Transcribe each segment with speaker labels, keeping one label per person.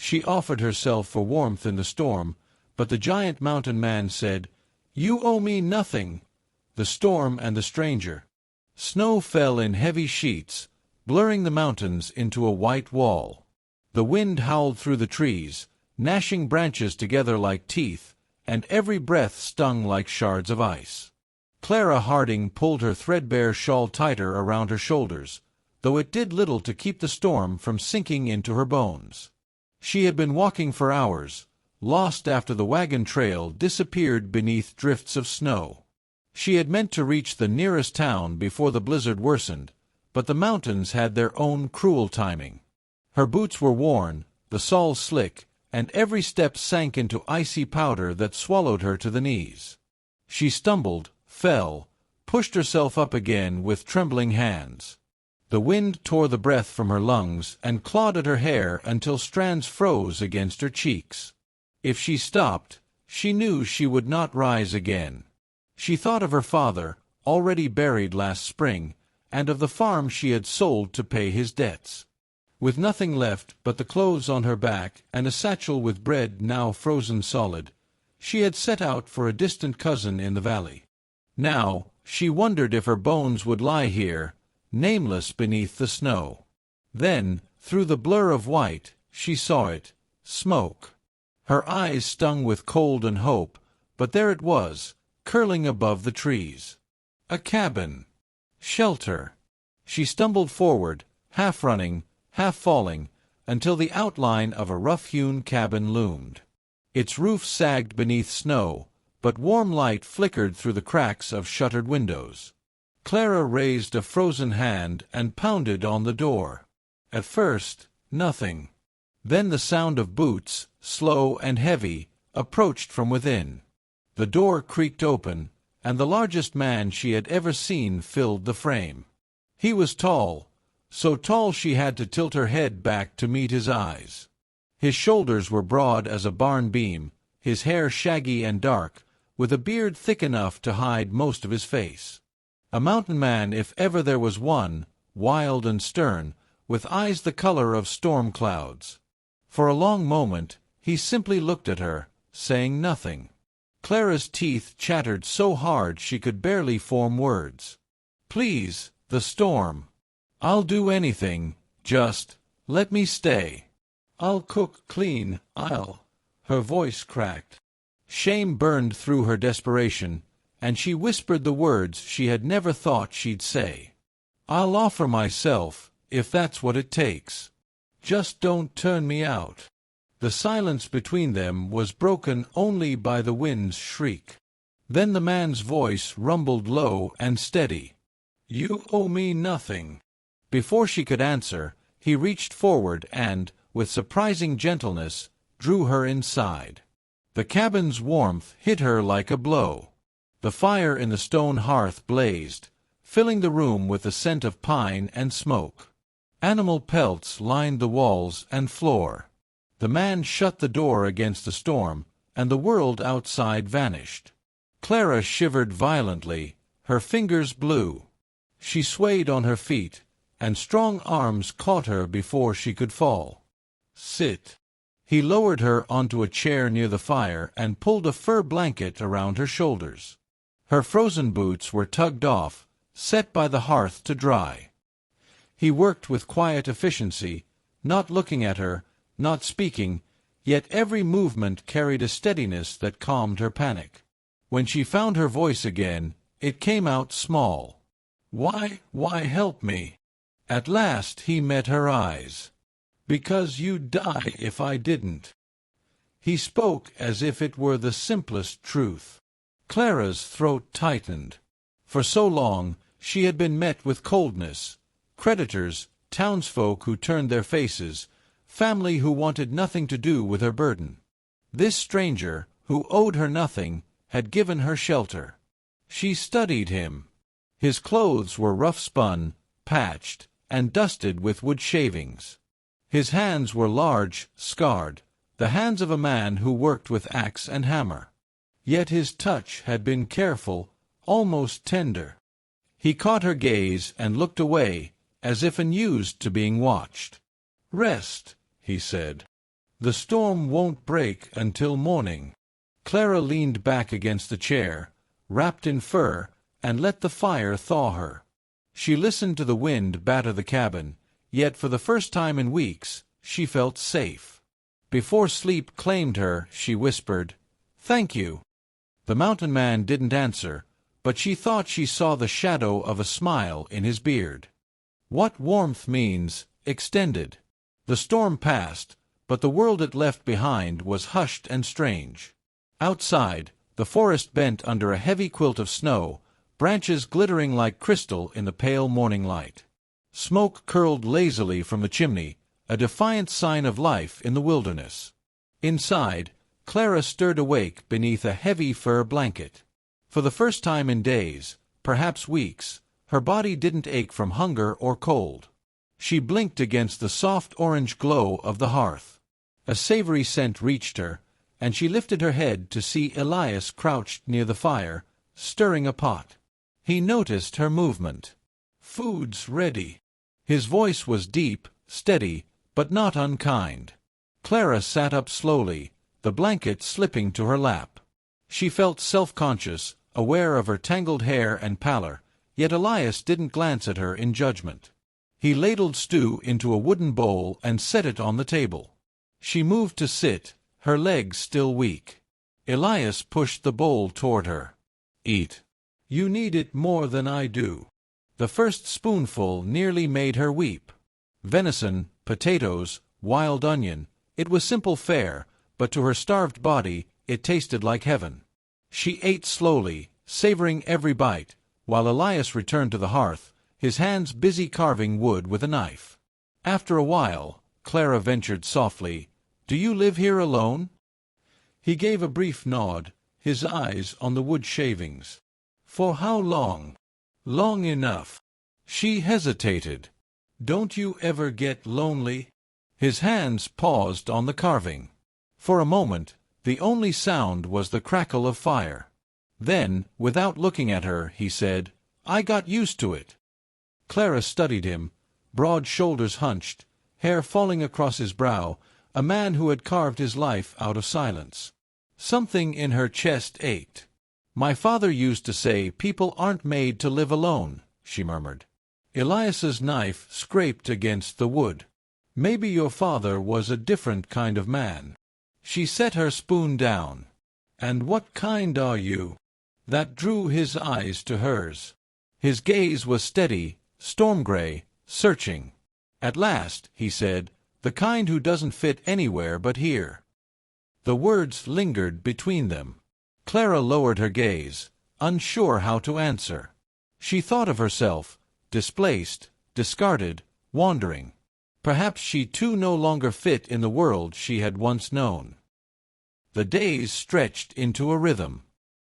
Speaker 1: She offered herself for warmth in the storm, but the giant mountain man said, "You owe me nothing." The storm and the stranger. Snow fell in heavy sheets, blurring the mountains into a white wall. The wind howled through the trees, gnashing branches together like teeth, and every breath stung like shards of ice. Clara Harding pulled her threadbare shawl tighter around her shoulders, though it did little to keep the storm from sinking into her bones. She had been walking for hours, lost after the wagon trail disappeared beneath drifts of snow. She had meant to reach the nearest town before the blizzard worsened, but the mountains had their own cruel timing. Her boots were worn, the soles slick, and every step sank into icy powder that swallowed her to the knees. She stumbled, fell, pushed herself up again with trembling hands. The wind tore the breath from her lungs and clawed at her hair until strands froze against her cheeks. If she stopped, she knew she would not rise again. She thought of her father, already buried last spring, and of the farm she had sold to pay his debts. With nothing left but the clothes on her back and a satchel with bread now frozen solid, she had set out for a distant cousin in the valley. Now, she wondered if her bones would lie here, nameless beneath the snow. Then, through the blur of white, she saw it, smoke. Her eyes stung with cold and hope, but there it was, curling above the trees. A cabin. Shelter. She stumbled forward, half running, half falling, until the outline of a rough-hewn cabin loomed. Its roof sagged beneath snow, but warm light flickered through the cracks of shuttered windows. Clara raised a frozen hand and pounded on the door. At first, nothing. Then the sound of boots, slow and heavy, approached from within. The door creaked open, and the largest man she had ever seen filled the frame. He was tall, so tall she had to tilt her head back to meet his eyes. His shoulders were broad as a barn beam, his hair shaggy and dark, with a beard thick enough to hide most of his face. A mountain man if ever there was one, wild and stern, with eyes the color of storm clouds. For a long moment, he simply looked at her, saying nothing. Clara's teeth chattered so hard she could barely form words. "Please, the storm. I'll do anything, just let me stay. I'll cook, clean, Her voice cracked. Shame burned through her desperation, and she whispered the words she had never thought she'd say. "I'll offer myself, if that's what it takes. Just don't turn me out." The silence between them was broken only by the wind's shriek. Then the man's voice rumbled low and steady. "You owe me nothing." Before she could answer, he reached forward and, with surprising gentleness, drew her inside. The cabin's warmth hit her like a blow. The fire in the stone hearth blazed, filling the room with the scent of pine and smoke. Animal pelts lined the walls and floor. The man shut the door against the storm, and the world outside vanished. Clara shivered violently, her fingers blue. She swayed on her feet, and strong arms caught her before she could fall. "Sit." He lowered her onto a chair near the fire and pulled a fur blanket around her shoulders. Her frozen boots were tugged off, set by the hearth to dry. He worked with quiet efficiency, not looking at her, not speaking, yet every movement carried a steadiness that calmed her panic. When she found her voice again, it came out small. Why help me?" At last he met her eyes. "Because you'd die if I didn't." He spoke as if it were the simplest truth. Clara's throat tightened. For so long she had been met with coldness, creditors, townsfolk who turned their faces, family who wanted nothing to do with her burden. This stranger, who owed her nothing, had given her shelter. She studied him. His clothes were rough-spun, patched, and dusted with wood shavings. His hands were large, scarred, the hands of a man who worked with axe and hammer. Yet his touch had been careful, almost tender. He caught her gaze and looked away, as if unused to being watched. "Rest," he said. The storm won't break until morning. Clara leaned back against the chair, wrapped in fur, and let the fire thaw her. She listened to the wind batter the cabin, yet for the first time in weeks, she felt safe. Before sleep claimed her, she whispered, "Thank you." The mountain man didn't answer, but she thought she saw the shadow of a smile in his beard. What warmth means, extended. The storm passed, but the world it left behind was hushed and strange. Outside, the forest bent under a heavy quilt of snow, branches glittering like crystal in the pale morning light. Smoke curled lazily from the chimney, a defiant sign of life in the wilderness. Inside, Clara stirred awake beneath a heavy fur blanket. For the first time in days, perhaps weeks, her body didn't ache from hunger or cold. She blinked against the soft orange glow of the hearth. A savory scent reached her, and she lifted her head to see Elias crouched near the fire, stirring a pot. He noticed her movement. "Food's ready." His voice was deep, steady, but not unkind. Clara sat up slowly, the blanket slipping to her lap. She felt self-conscious, aware of her tangled hair and pallor, yet Elias didn't glance at her in judgment. He ladled stew into a wooden bowl and set it on the table. She moved to sit, her legs still weak. Elias pushed the bowl toward her. "Eat. You need it more than I do." The first spoonful nearly made her weep. Venison, potatoes, wild onion, it was simple fare, but to her starved body it tasted like heaven. She ate slowly, savoring every bite, while Elias returned to the hearth, his hands busy carving wood with a knife. After a while, Clara ventured softly, "Do you live here alone?" He gave a brief nod, his eyes on the wood shavings. "For how long?" "Long enough." She hesitated. "Don't you ever get lonely?" His hands paused on the carving. For a moment, the only sound was the crackle of fire. Then, without looking at her, he said, "I got used to it." Clara studied him, broad shoulders hunched, hair falling across his brow, a man who had carved his life out of silence. Something in her chest ached. "My father used to say people aren't made to live alone," she murmured. Elias's knife scraped against the wood. "Maybe your father was a different kind of man." She set her spoon down. "And what kind are you?" That drew his eyes to hers. His gaze was steady, storm-gray, searching. "At last," he said, "the kind who doesn't fit anywhere but here." The words lingered between them. Clara lowered her gaze, unsure how to answer. She thought of herself, displaced, discarded, wandering. Perhaps she too no longer fit in the world she had once known. The days stretched into a rhythm.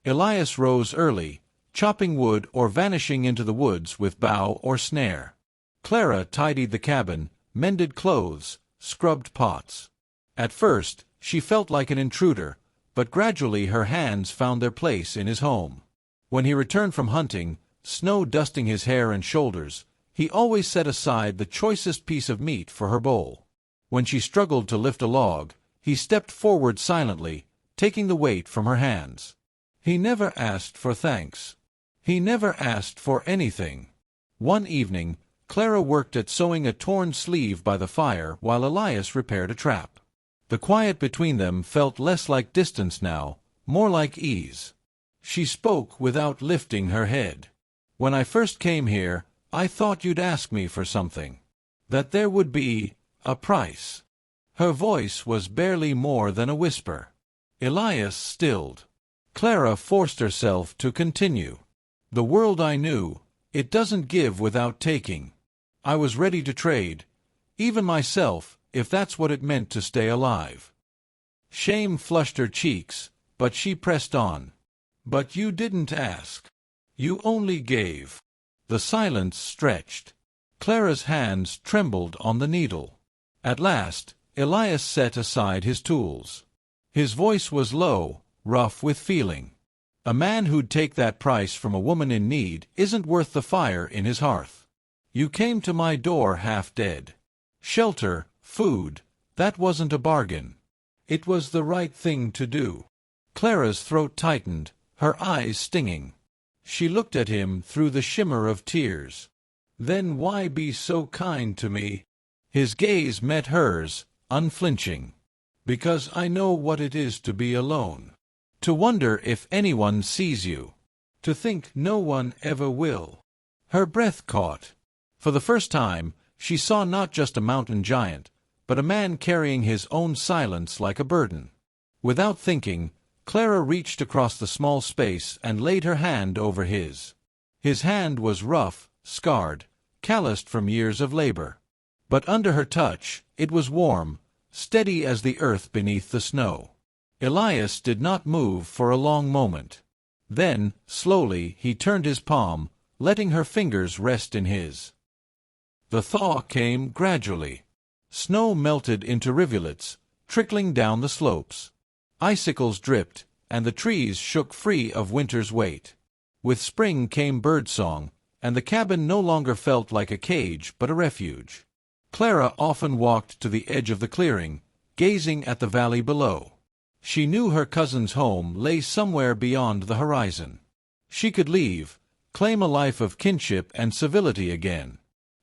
Speaker 1: Elias rose early, chopping wood or vanishing into the woods with bow or snare. Clara tidied the cabin, mended clothes, scrubbed pots. At first, she felt like an intruder, but gradually her hands found their place in his home. When he returned from hunting, snow dusting his hair and shoulders, he always set aside the choicest piece of meat for her bowl. When she struggled to lift a log, he stepped forward silently, taking the weight from her hands. He never asked for thanks. He never asked for anything. One evening, Clara worked at sewing a torn sleeve by the fire while Elias repaired a trap. The quiet between them felt less like distance now, more like ease. She spoke without lifting her head. "When I first came here, I thought you'd ask me for something. That there would be a price." Her voice was barely more than a whisper. Elias stilled. Clara forced herself to continue. "The world I knew, it doesn't give without taking. I was ready to trade, even myself, if that's what it meant to stay alive." Shame flushed her cheeks, but she pressed on. "But you didn't ask. You only gave." The silence stretched. Clara's hands trembled on the needle. At last, Elias set aside his tools. His voice was low, rough with feeling. "A man who'd take that price from a woman in need isn't worth the fire in his hearth. You came to my door half dead. Shelter, food, that wasn't a bargain. It was the right thing to do. Clara's throat tightened, her eyes stinging. She looked at him through the shimmer of tears. "Then why be so kind to me?" His gaze met hers, unflinching. "Because I know what it is to be alone. To wonder if anyone sees you. To think no one ever will." Her breath caught. For the first time, she saw not just a mountain giant, but a man carrying his own silence like a burden. Without thinking, Clara reached across the small space and laid her hand over his. His hand was rough, scarred, calloused from years of labor. But under her touch, it was warm, steady as the earth beneath the snow. Elias did not move for a long moment. Then, slowly, he turned his palm, letting her fingers rest in his. The thaw came gradually. Snow melted into rivulets, trickling down the slopes. Icicles dripped, and the trees shook free of winter's weight. With spring came birdsong, and the cabin no longer felt like a cage but a refuge. Clara often walked to the edge of the clearing, gazing at the valley below. She knew her cousin's home lay somewhere beyond the horizon. She could leave, claim a life of kinship and civility again.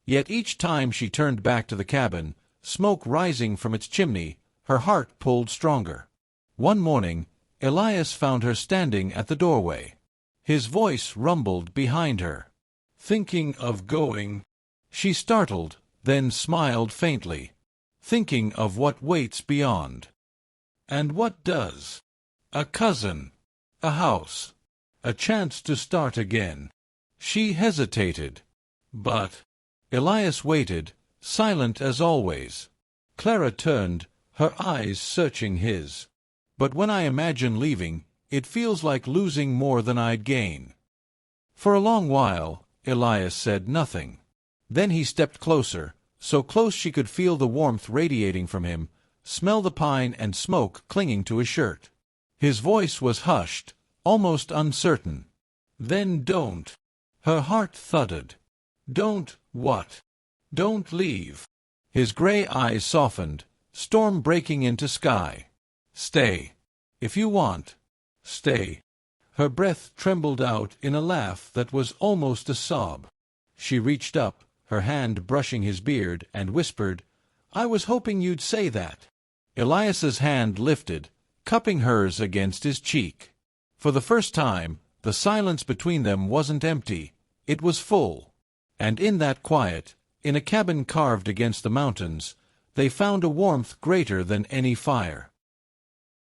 Speaker 1: Yet each time she turned back to the cabin, smoke rising from its chimney, her heart pulled stronger. One morning, Elias found her standing at the doorway. His voice rumbled behind her. "Thinking of going?" She startled, then smiled faintly. "Thinking of what waits beyond." "And what does?" "A cousin, a house, a chance to start again." She hesitated. "But—" Elias waited, silent as always. Clara turned, her eyes searching his. "But when I imagine leaving, it feels like losing more than I'd gain." For a long while, Elias said nothing. Then he stepped closer, so close she could feel the warmth radiating from him, smell the pine and smoke clinging to his shirt. His voice was hushed, almost uncertain. "Then don't." Her heart thudded. "Don't what?" "Don't leave." His gray eyes softened, storm breaking into sky. "Stay. If you want. Stay." Her breath trembled out in a laugh that was almost a sob. She reached up, her hand brushing his beard, and whispered, "I was hoping you'd say that." Elias's hand lifted, cupping hers against his cheek. For the first time, the silence between them wasn't empty, it was full. And in that quiet, in a cabin carved against the mountains, they found a warmth greater than any fire.